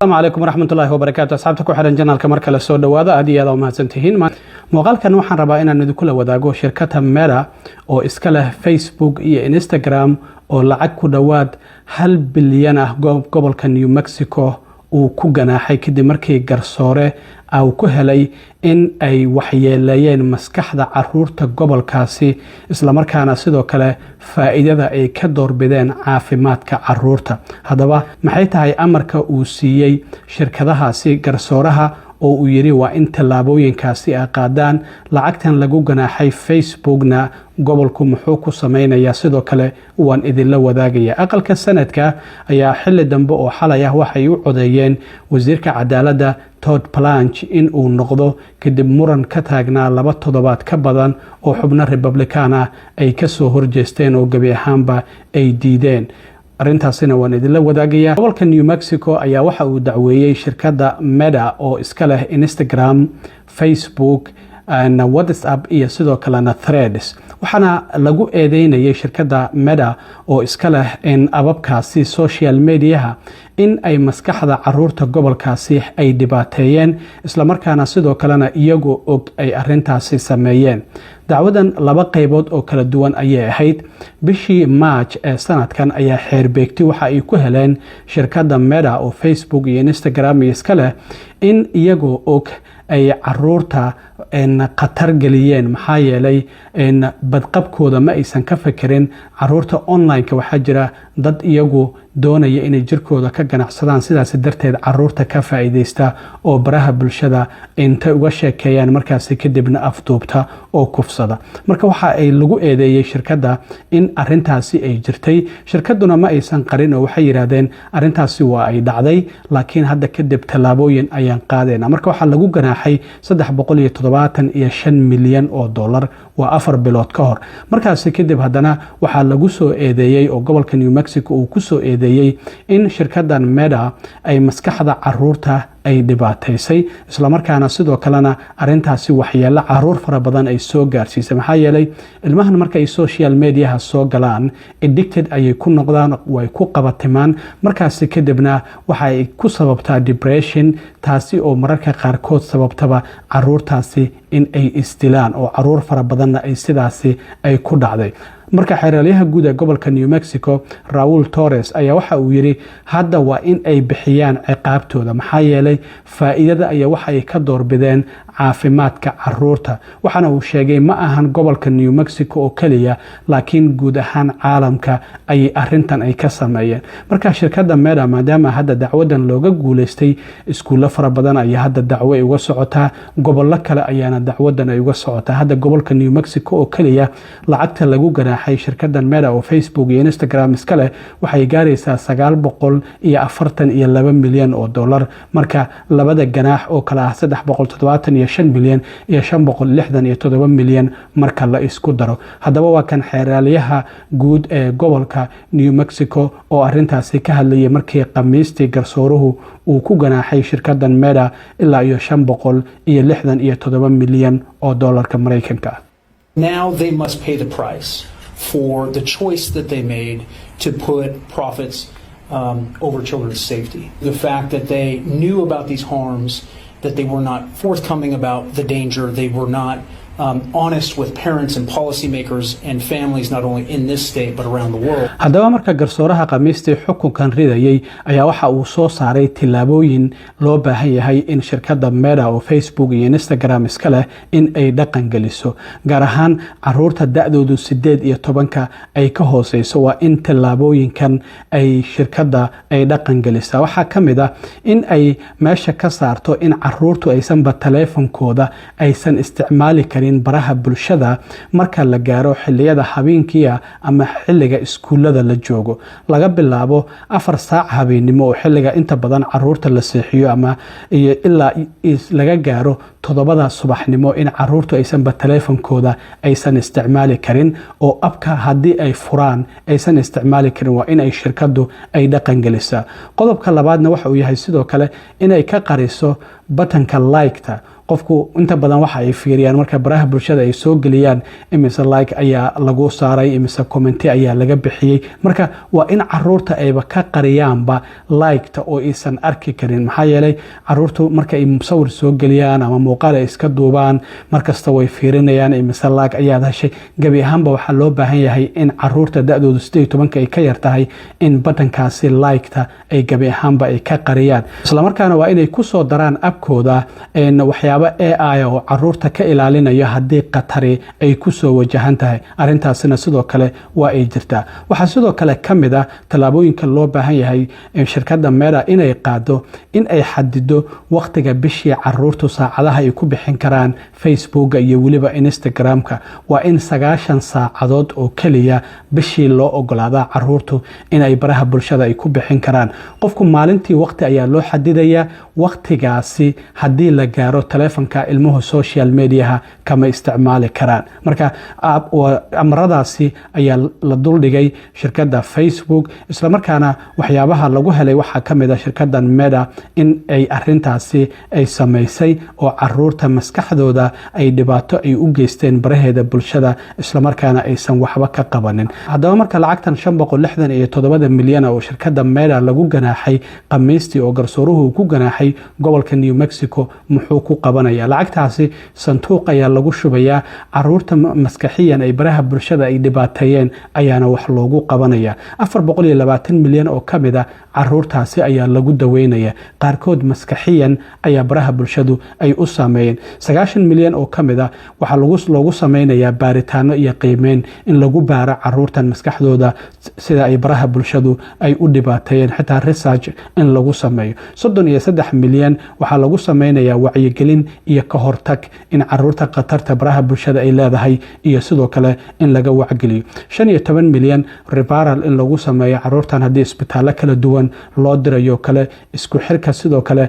السلام عليكم ورحمة الله وبركاته. أصحابتك وحرن جنال كمركز السود وهذا أدي هذا وما سنتهين مقال كان وحن ربعنا إن كل وداعو شركة ميرا أو إسكاله فيسبوك إيه إنستغرام أو لعك دواد هل بليانة قبل كان نيو مكسيكو وكوجنا حيكدي مركي جرسورة أو كهلي إن أي وحيلين مسكحة عرورة قبل كاسي إسلام مركانا سيدو كلا فائدة أي كدور بدين عافيمات كعرورة هذا محيطها أي أمريكا وسيي شركتها سي جرسورها oo uu yiri waa in tallaabooyinkaasi ay qaadaan lacagtan lagu ganaaxay Facebookna gobolku muxuu ku sameeynaya sidoo kale waan idin la wadaagaya aqalka sanadka ayaa xilli dambe oo xalay ah waxay u codeeyeen wasiirka cadaaladda Todd Blanche in uu noqdo kadib muran ka taagnaa 2 toddobaad ka badan oo xubno Republican ah ay ka soo horjeesteen oo gabi ahaanba ay diideen arintaasina waan idin la wadaagaya gobolka New Mexico ayaa waxa uu dacweeyay shirkadda Meta oo iska leh Instagram, Facebook and WhatsApp iyo sidoo kale Threads waxaana lagu eedeynayay shirkadda Meta oo iska leh in ababkaasi social media in ay maskaxda caruurta gobolkaasi ay dhibaateeyeen isla markaana sidoo kalena iyagu og ay arintaasi sameeyeen dacwadan laba qaybood oo kala duwan ayay ahayd bishii March ee sanadkan ayaa xeerbeegti waxa ay ku heleen shirkadda Meta oo Facebook iyo Instagram iska leh in iyagu og ay caruurta in qatar galiyeen maxaa yeelay in badqabkooda ma aysan ka fakirin caruurta online-ka waxa jira dad iyagu doonaya inay jirkooda ka ganacsadaan sidaas darteed caruurta ka faa'iideysta oo baraha bulshada inta uga sheekeeyaan markaas kadibna afduubta oo kufsada marka waxa ay lagu eedeeyay shirkadda in arintaasi ay jirtay shirkaduna ma aysan qarin oo waxay yiraahdeen arintaasi waa ay dhacday laakiin hadda kadib tallaabooyin ayaan qaadayna marka waxa lagu ganaaxay 375 milyan oo dollar waa 4 bilood ka hor markaas kadib hadana waxa lagu soo eedeeyay oo gobolka New Mexico uu ku soo eedeeyay in shirkaddan Meta ay maskaxda caruurta ay dhibaateysay isla markaana sidoo kalena arintaasi waxyeelo caruur fara badan ay soo gaarsiisay maxaa yeelay ilmahan marka ay social media soo galaan addicted ay ku noqdaan way ku qabatimaan markaas kadibna waxa ay ku sababtaa depression taasi oo mararka qaar kood sababtaba caruurtaasi in ay istilaan oo caruur fara badan ay sidaasi ay ku dhacday marka xeeralyaha guud ee gobolka New Mexico Raul Torres ayaa waxa uu yiri hadda waa in ay bixiyaan ciqaabtooda maxaa yeelay faa'iidada ayaa waxa ay ka doorbideen caafimaadka caruurta waxana uu sheegay ma ahan gobolka New Mexico oo kaliya laakiin guud ahaan caalamka ay arintan ay ka sameeyeen marka shirkadda Meta maadaama hadda dacwadan looga guuleystay iskuulo fara badan ayaa hadda dacwo ay uga socotaa gobollo kale ayaana dacwadan ay uga socotaa hadda gobolka New Mexico oo kaliya lacagta lagu ganaaxay shirkaddan Meta oo Facebook iyo Instagram iska leh waxay gaaraysaa 942 milyan oo dollar marka labada ganaax oo kala ah 375 milyan iyo 567 milyan marka la isku daro hadaba waa kan xeeralyaha guud ee gobolka New Mexico oo arintaasi ka hadlayay markii Khamiistii garsooruhu uu ku ganaaxay shirkaddan Meta ilaa iyo 567 milyan oo dollarka Mareykanka Now they must pay the price for the choice that they made to put profits over children's safety. The fact that they knew about these harms, that they were not forthcoming about the danger, they were not honest with parents and policymakers and families not only in this state but around the world. Haddaba marka garsooraha Khamiistii xukunkan ridayay ayaa waxa uu soo saaray tilaabooyin loo baahan yahay in shirkadda Meta oo Facebook iyo Instagram iska leh in ay dhaqan geliso gaar ahaan caruurta da'doodu 18 ay ka hooseyso waa in tilaabooyinkan ay shirkadda ay dhaqan gelisaa waxa kamid ah in ay meesha ka saarto in caruurtu aysan ba taleefankooda aysan isticmaali karin baraha bulshada marka la gaaro xilliyada habeenkii ama xilliga iskuulada la joogo laga bilaabo 4 saac habeenimo oo xilliga inta badan caruurta la seexiyo ama ilaa laga gaaro 7 subaxnimo in caruurtu aysan ba taleefankooda aysan isticmaali karin oo abka hadii ay furaan aysan isticmaali karin waa in ay shirkadu ay dhaqan gelisaa qodobka labaadna waxa uu yahay sidoo kale in ay ka qariso batanka like-ta qofku inta badan waxa ay fiiriyaan marka baraha bulshada ay soo geliyaan imise like ayaa lagu saaray, imise comment ayaa laga bixiyay. Marka waa in caruurta ayba ka qariyaanba like-ta oo aysan arki karin, maxaa yeelay caruurtu marka ay sawir soo geliyaan ama muuqaal ay iska duubaan markasta way fiirinayaan imise like ayaad heshay. gabi ahaanba waxaa loo baahan yahay in caruurta da-doodu 18 ay ka yar tahay in batankaasi like-ta ay gabi ahaanba ay ka qariyaan. isla markaana waa inay ku soo daraan abkooda waxyaabo AI oo caruurta ka ilaalinayo haddii qatari ay ku soo wajahan tahay. arrintaasina sidoo kale waa ay jirtaa. waxaa sidoo kale ka mid ah tallaabooyinka loo baahan yahay shirkadda Meta inay qaado in ay xadido waqtiga bishii caruurtu saacadaha ay ku bixin karaan Facebook iyo weliba Instagram-ka. waa in 90 saacadood oo kaliya bishii loo ogolaadaa caruurtu inay baraha bulshada ay ku bixin karaan. qofku maalintii waqti ayaa loo xadidayaa. waqtigaasi haddii la gaaro taleefanka ilmuhu social mediaha kama isticmaali karaan. marka amaradaasi ayaa la duldhigay shirkadda Facebook. isla markaana waxyaabaha lagu helay waxaa ka mid ah shirkaddan Meta in ay arintaasi ay samaysay oo caruurta maskaxdooda ay dhibaato ay u geysteen baraheeda bulshada, isla markaana aysan waxba ka qabanin. haddaba marka lacagtan 567 milyan oo shirkadda Meta lagu ganaaxay Khamiistii oo garsooruhu ku ganaaxay gobolka New Mexico muxuu ku qabanaya? lacagtaasi sanduuq ayaa lagu shubayaa. caruurta maskaxiyan ay baraha bulshada ay dhibaateeyeen ayaana wax loogu qabanaya. 420 milyan oo ka mid ah caruurtaasi ayaa lagu daweynaya. qaarkood maskaxiyan ayaa baraha bulshadu ay u saameeyeen. 90 milyan oo ka mid ah waxaa loogu sameynayaa baaritaano iyo qiimeyn in lagu baaro caruurtan maskaxdooda sida ay baraha bulshadu ay u dhibaateeyeen, xitaa research in lagu sameeyo. 33 milyan waxaa lagu sameynayaa wacyigelin iyo ka hortag in caruurta khatarta baraha bulshada ay leedahay iyo sidoo kale in laga wacgeliyo. 15 milyan referral in lagu sameeyo caruurtan haddii isbitaallo kala duwan loo dirayo kale, isku xirka sidoo kale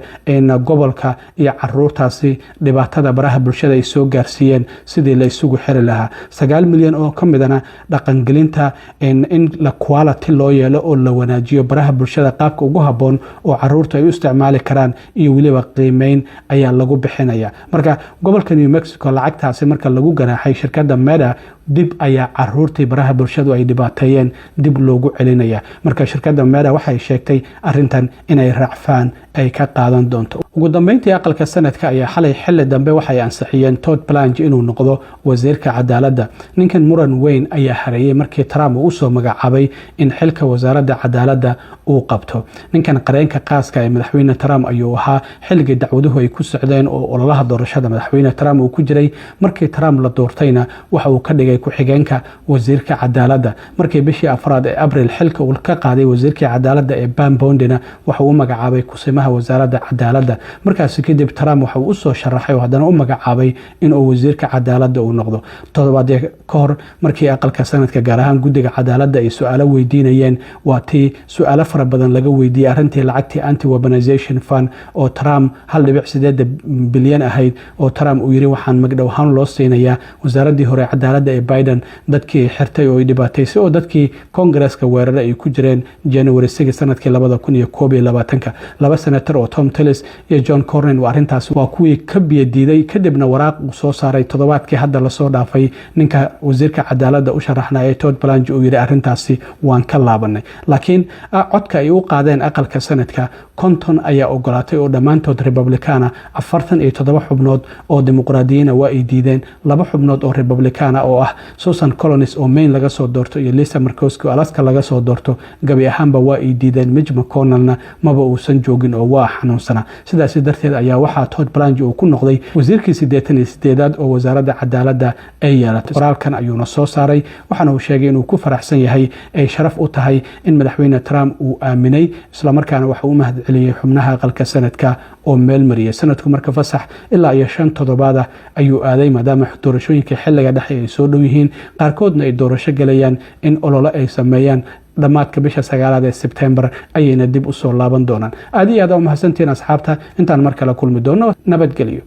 gobolka iyo caruurtaasi dhibaatada baraha bulshada ay soo gaarsiiyeen sidii la isugu xiri lahaa. 9 milyan oo ka midana dhaqangelinta in la quality loo yeelo oo la wanaajiyo baraha bulshada qaabka ugu habboon oo caruurtu ay u isticmaali karaan iyo weliba qiimeyn ayaa lagu bixinaya. marka gobolka New Mexico lacagtaasi marka lagu ganaaxay shirkadda Meta dib ayaa caruurtii baraha bulshadu ay dhibaateeyeen dib loogu celinaya. marka shirkadda Meta waxay sheegtay arintan inay raacfaan ay ka qaadan doonto. ugu dambeyntii aqalka sanadka ayaa xalay xilli dambe waxay ansixiyeen Todd Blanche inuu noqdo wasiirka cadaaladda. ninkan muran weyn ayaa hareeyay markii Trump uu soo magacaabay in xilka wasaaradda cadaaladda uu qabto. ninkan qareenka qaaska ee madaxweyne Trump ayuu ahaa xilligii dacwaduhu ay ku socdeen oo ololaha doorashada madaxweyne Trump uu ku jiray. markii Trump la doortayna waxa uu ka dhigay ku-xigeenka wasiirka cadaaladda. markii bishii afraad ee Abriil xilka uu ka qaaday wasiirka cadaaladda ee Pam Bondi waxa uu magacaabay kusimaha wasaaradda cadaaladda. markaas kadib Trump waxa uu u soo sharaxay oo haddana u magacaabay inuu wasiirka cadaaladda uu noqdo. toddobaad ka hor markii aqalka sanadka gaar ahaan guddiga cadaaladda ay su'aalo weydiinayeen, waa tii su'aalo fara badan laga weydiiyay arrintii lacagtii anti-weaponization fund oo Trump 1.8 bilyan ahayd oo Trump uu yiri waxaan magdhow ahaan loo siinayaa wasaaraddii hore cadaaladda ee Biden dadkii xirtay oo ay dhibaataysay oo dadkii Congress-ka weeraray ay ku jireen January 6 sanadkii 2021. laba senator oo Tom Tillis iyo John Cornyn waa arrintaas waa kuwii ka biyadiiday kadibna waraaq uu soo saaray toddobaadkii hadda la soo dhaafay ninka wasiirka cadaaladda u sharaxnaa Todd Blanche uu yiri arrintaasi waan ka laabanay. laakiin codka ay u qaadeen aqalka sanadka 50 ayaa ogolaatay oo dhammaantood Republicana. 47 xubnood oo dimuqraadiyiin waa ay diideen. 2 xubnood oo Republicana oo ah Susan Collins oo Maine laga soo doorto iyo Lisa Murkowski oo Alaska laga soo doorto gabi ahaanba waa ay diideen. Mitch McConnellna maba uusan joogin oo waa xanuunsana. sidaas darteed ayaa waxaa Todd Blanche uu ku noqday wasiirkii 88aad oo wasaaradda cadaaladda ay yeelatay. qoraalkan ayuuna soo saaray waxaana uu sheegay inuu ku faraxsan yahay ay sharaf u tahay in madaxweyne Trump uu aaminay, isla markaana waxa uu mahad celiyay xubnaha aqalka sanadka oo meel mariyay. sanadku marka fasax ilaa iyo 5 toddobaad ayuu aaday maadaama doorashooyinka xilliga dhexe ay soo dhow yihiin, qaarkoodna ay doorasho galayaan in olole ay sameeyaan dhammaadka bisha 9 ee September ayayna dib u soo laaban doonaan. aad iyo aad u mahadsantiin asxaabta. intaan mar kale kulmi doono nabadgelyo.